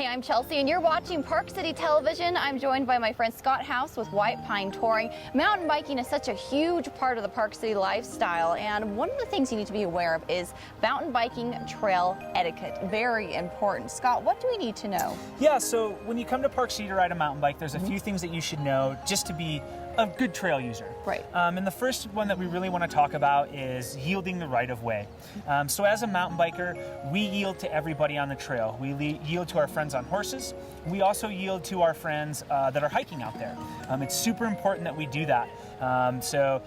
Hey, I'm Chelsea, and you're watching Park City Television. I'm joined by my friend Scott House with White Pine Touring. Mountain biking is such a huge part of the Park City lifestyle, and one of the things you need to be aware of is mountain biking trail etiquette. Very important. Scott, what do we need to know? Yeah, so when you come to Park City to ride a mountain bike, there's a few things that you should know just to be a good trail user. Right. And the first one that we really want to talk about is yielding the right of way. So as a mountain biker, we yield to everybody on the trail. We yield to our friends on horses. We also yield to our friends that are hiking out there. It's super important that we do that. So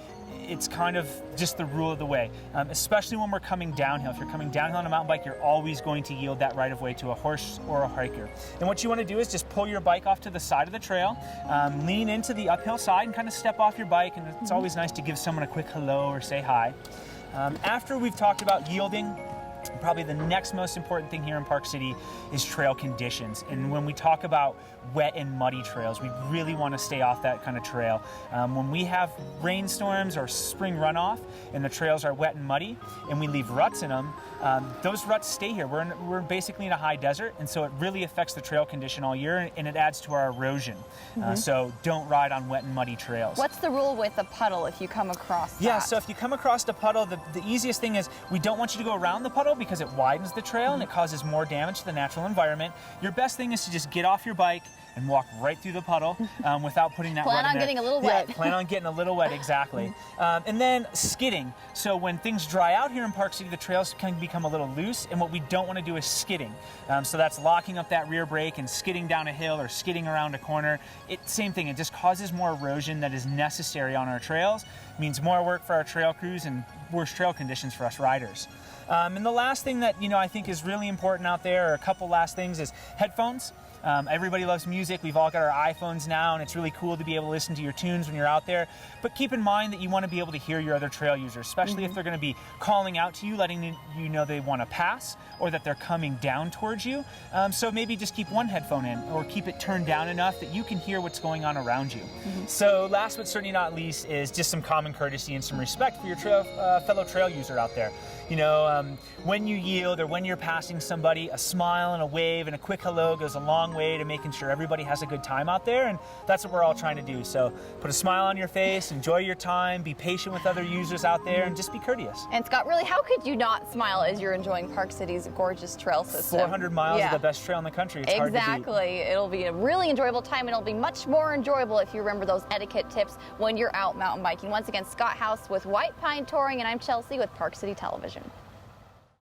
it's kind of just the rule of the way, especially when we're coming downhill. If you're coming downhill on a mountain bike, you're always going to yield that right of way to a horse or a hiker. And what you want to do is just pull your bike off to the side of the trail, lean into the uphill side and kind of step off your bike. And it's always nice to give someone a quick hello or say hi. After we've talked about yielding, probably the next most important thing here in Park City is trail conditions. And when we talk about wet and muddy trails, we really want to stay off that kind of trail. When we have rainstorms or spring runoff and the trails are wet and muddy and we leave ruts in them, those ruts stay here. We're basically in a high desert, and so it really affects the trail condition all year, and it adds to our erosion. So don't ride on wet and muddy trails. What's the rule with a puddle if you come across that? Yeah, so if you come across a puddle, the easiest thing is we don't want you to go around the puddle because it widens the trail and it causes more damage to the natural environment. Your best thing is to just get off your bike and walk right through the puddle without putting that Plan rut in on there. getting a little wet. Yeah, plan on getting a little wet, exactly. And then skidding. So when things dry out here in Park City, the trails can become a little loose, and what we don't want to do is skidding. So that's locking up that rear brake and skidding down a hill or skidding around a corner. Same thing, it just causes more erosion that is necessary on our trails. It means more work for our trail crews and worse trail conditions for us riders. And the last thing that I think is really important out there, or a couple last things, is headphones. Everybody loves music. We've all got our iPhones now, and it's really cool to be able to listen to your tunes when you're out there. But keep in mind that you want to be able to hear your other trail users, especially if they're going to be calling out to you, letting you know they want to pass, or that they're coming down towards you. So maybe just keep one headphone in, or keep it turned down enough that you can hear what's going on around you. So last but certainly not least is just some common courtesy and some respect for your fellow trail user out there. When you yield or when you're passing somebody, a smile and a wave and a quick hello goes a long way to making sure everybody has a good time out there, and that's what we're all trying to do. So put a smile on your face, enjoy your time, be patient with other users out there, and just be courteous. And Scott, really, how could you not smile as you're enjoying Park City's gorgeous trail system? 400 miles of the best trail in the country. It's hard to beat. Exactly. It'll be a really enjoyable time, and it'll be much more enjoyable if you remember those etiquette tips when you're out mountain biking. Once again, Scott House with White Pine Touring, and I'm Chelsea with Park City Television.